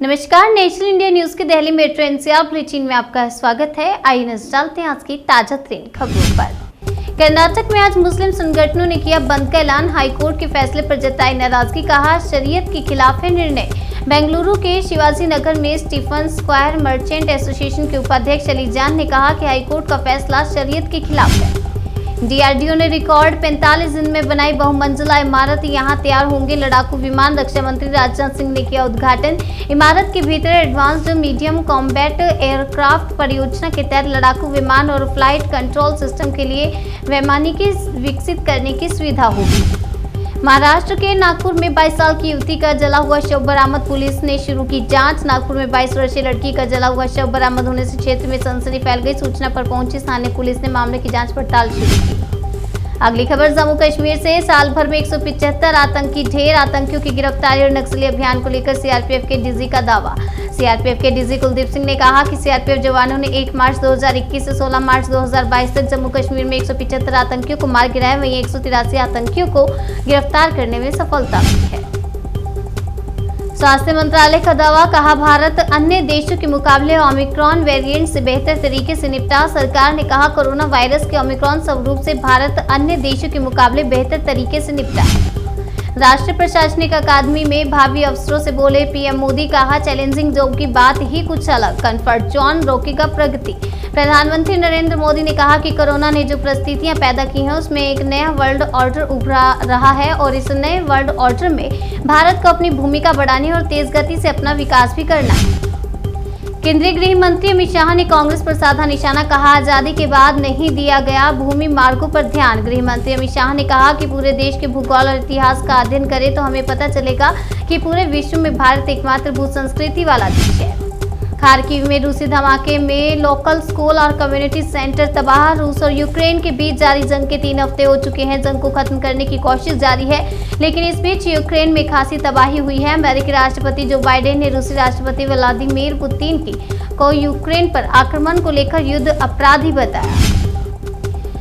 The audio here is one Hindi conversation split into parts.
नमस्कार, नेशनल इंडिया न्यूज के दिल्ली मेट्रो एनसीआर बुलेटिन में आपका स्वागत है। आइए नजर डालते हैं आज की ताजा तरीन खबरों पर। कर्नाटक में आज मुस्लिम संगठनों ने किया बंद का ऐलान। हाईकोर्ट के फैसले पर जताई नाराजगी, कहा शरीयत के खिलाफ है निर्णय। बेंगलुरु के शिवाजी नगर में स्टीफन स्क्वायर मर्चेंट एसोसिएशन के उपाध्यक्ष अली जान ने कहा कि हाईकोर्ट का फैसला शरीयत के खिलाफ है। डीआरडीओ ने रिकॉर्ड 45 दिन में बनाई बहुमंजिला इमारत, यहां तैयार होंगे लड़ाकू विमान। रक्षा मंत्री राजनाथ सिंह ने किया उद्घाटन। इमारत के भीतर एडवांस्ड मीडियम कॉम्बैट एयरक्राफ्ट परियोजना के तहत लड़ाकू विमान और फ्लाइट कंट्रोल सिस्टम के लिए वैमानिकी विकसित करने की सुविधा होगी। महाराष्ट्र के नागपुर में 22 साल की युवती का जला हुआ शव बरामद, पुलिस ने शुरू की जांच। नागपुर में 22 वर्षीय लड़की का जला हुआ शव बरामद होने से क्षेत्र में सनसनी फैल गई। सूचना पर पहुंची स्थानीय पुलिस ने मामले की जांच पड़ताल शुरू की। अगली खबर जम्मू कश्मीर से। साल भर में 175 आतंकी ढेर, आतंकियों की गिरफ्तारी और नक्सली अभियान को लेकर सीआरपीएफ के डीजी का दावा। सीआरपीएफ के डीजी कुलदीप सिंह ने कहा कि सीआरपीएफ जवानों ने 1 मार्च 2021 से 16 मार्च 2022 तक जम्मू कश्मीर में 175 आतंकियों को मार गिराया, वहीं 183 आतंकियों को गिरफ्तार करने में सफलता मिली है। स्वास्थ्य मंत्रालय का दावा, कहा भारत अन्य देशों के मुकाबले ओमिक्रॉन वेरिएंट से बेहतर तरीके से निपटा। सरकार ने कहा कोरोना वायरस के ओमिक्रॉन स्वरूप से भारत अन्य देशों के मुकाबले बेहतर तरीके से निपटा। राष्ट्रीय प्रशासनिक अकादमी में भावी अफसरों से बोले पीएम मोदी, कहा चैलेंजिंग जॉब की बात ही कुछ अलग, कंफर्ट जोन रोकेगा प्रगति। प्रधानमंत्री नरेंद्र मोदी ने कहा कि कोरोना ने जो परिस्थितियां पैदा की हैं उसमें एक नया वर्ल्ड ऑर्डर उभरा रहा है और इस नए वर्ल्ड ऑर्डर में भारत को अपनी भूमिका बढ़ानी और तेज गति से अपना विकास भी करना है। केंद्रीय गृह मंत्री अमित शाह ने कांग्रेस पर साधा निशाना, कहा आजादी के बाद नहीं दिया गया भूमि मार्गों पर ध्यान। गृह मंत्री अमित शाह ने कहा कि पूरे देश के भूगोल और इतिहास का अध्ययन करें तो हमें पता चलेगा कि पूरे विश्व में भारत एकमात्र भू संस्कृति वाला देश है। खार्किव में रूसी धमाके में लोकल स्कूल और कम्युनिटी सेंटर तबाह। रूस और यूक्रेन के बीच जारी जंग के 3 हफ्ते हो चुके हैं। जंग को खत्म करने की कोशिश जारी है, लेकिन इस बीच यूक्रेन में खासी तबाही हुई है। अमेरिकी राष्ट्रपति जो बाइडेन ने रूसी राष्ट्रपति व्लादिमीर पुतिन को यूक्रेन पर आक्रमण को लेकर युद्ध अपराधी बताया।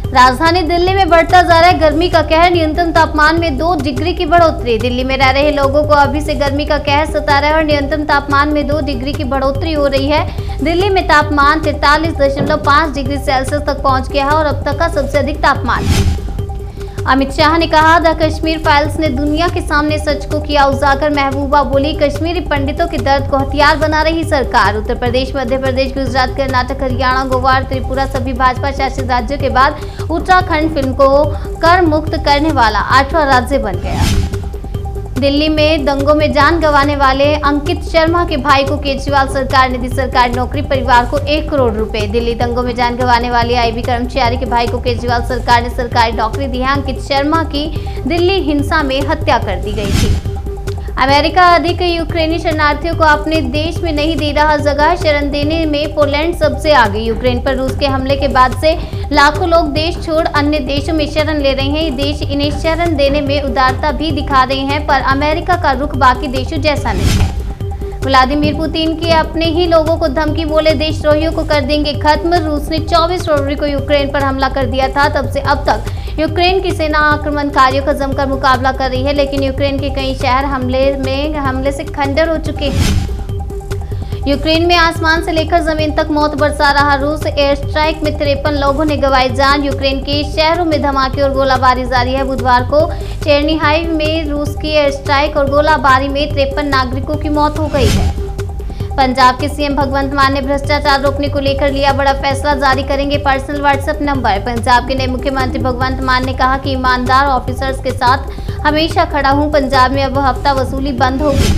राजधानी दिल्ली में बढ़ता जा रहा है गर्मी का कहर, न्यूनतम तापमान में 2 डिग्री की बढ़ोतरी। दिल्ली में रह रहे लोगों को अभी से गर्मी का कहर सता रहा है और न्यूनतम तापमान में 2 डिग्री की बढ़ोतरी हो रही है। दिल्ली में तापमान 43.5 डिग्री सेल्सियस तक पहुंच गया है और अब तक का सबसे अधिक तापमान है। अमित शाह ने कहा द कश्मीर फाइल्स ने दुनिया के सामने सच को किया उजागर। महबूबा बोली, कश्मीरी पंडितों के दर्द को हथियार बना रही सरकार। उत्तर प्रदेश, मध्य प्रदेश, गुजरात, कर्नाटक, हरियाणा, गोवा और त्रिपुरा सभी भाजपा शासित राज्यों के बाद उत्तराखंड फिल्म को कर मुक्त करने वाला 8वां राज्य बन गया। दिल्ली में दंगों में जान गंवाने वाले अंकित शर्मा के भाई को केजरीवाल सरकार ने दी सरकारी नौकरी, परिवार को 1 करोड़ रुपए। दिल्ली दंगों में जान गंवाने वाले आईबी कर्मचारी के भाई को केजरीवाल सरकार ने सरकारी नौकरी दी है। अंकित शर्मा की दिल्ली हिंसा में हत्या कर दी गई थी। अमेरिका अधिक यूक्रेनी शरणार्थियों को अपने देश में नहीं दे रहा जगह, शरण देने में पोलैंड सबसे आगे। यूक्रेन पर रूस के हमले के बाद से लाखों लोग देश छोड़ अन्य देशों में शरण ले रहे हैं। ये देश इन्हें शरण देने में उदारता भी दिखा रहे हैं, पर अमेरिका का रुख बाकी देशों जैसा नहीं है। व्लादिमीर पुतिन के अपने ही लोगों को धमकी, बोले देशद्रोहियों को कर देंगे खत्म। रूस ने 24 फरवरी को यूक्रेन पर हमला कर दिया था, तब से अब तक यूक्रेन की सेना आक्रमणकारियों का जमकर मुकाबला कर रही है, लेकिन यूक्रेन के कई शहर हमले से खंडर हो चुके हैं। यूक्रेन में आसमान से लेकर जमीन तक मौत बरसा रहा रूस। एयर स्ट्राइक में 53 लोगों ने गंवाई जान। यूक्रेन के शहरों में धमाके और गोलाबारी जारी है। बुधवार को चेरनीहाइव में रूस की एयर स्ट्राइक और गोलाबारी में 53 नागरिकों की मौत हो गई है। पंजाब के सीएम भगवंत मान ने भ्रष्टाचार रोकने को लेकर लिया बड़ा फैसला, जारी करेंगे पर्सनल व्हाट्सएप नंबर। पंजाब के नए मुख्यमंत्री भगवंत मान ने कहा कि ईमानदार ऑफिसर्स के साथ हमेशा खड़ा हूं। पंजाब में अब हफ्ता वसूली बंद होगी।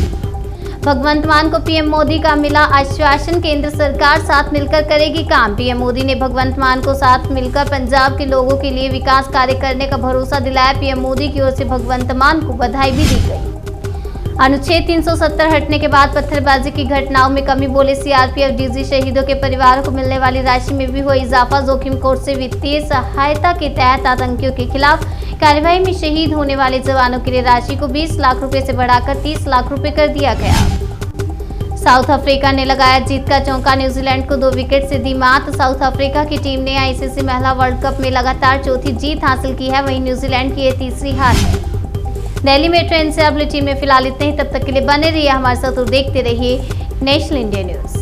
भगवंत मान को पीएम मोदी का मिला आश्वासन, केंद्र सरकार साथ मिलकर करेगी काम। पीएम मोदी ने भगवंत मान को साथ मिलकर पंजाब के लोगों के लिए विकास कार्य करने का भरोसा दिलाया। पीएम मोदी की ओर से भगवंत मान को बधाई भी दी गई। अनुच्छेद 370 हटने के बाद पत्थरबाजी की घटनाओं में कमी, बोले सीआरपीएफ डीजी। शहीदों के परिवारों को मिलने वाली राशि में भी हुआ इजाफा। जोखिम कोर्ट से वित्तीय सहायता के तहत आतंकियों के खिलाफ कार्रवाई में शहीद होने वाले जवानों के लिए राशि को 20 लाख रुपए से बढ़ाकर 30 लाख रुपए कर दिया गया। साउथ अफ्रीका ने लगाया जीत का चौका, न्यूजीलैंड को 2 विकेट से दी मात। साउथ अफ्रीका की टीम ने आईसीसी महिला वर्ल्ड कप में लगातार चौथी जीत हासिल की है, वहीं न्यूजीलैंड की यह तीसरी हार है। दिल्ली मेट्रो एनसीआर बुलेटिन में फिलहाल इतने ही। तब तक के लिए बने रहिए हमारे साथ और देखते रहिए नेशनल इंडिया न्यूज।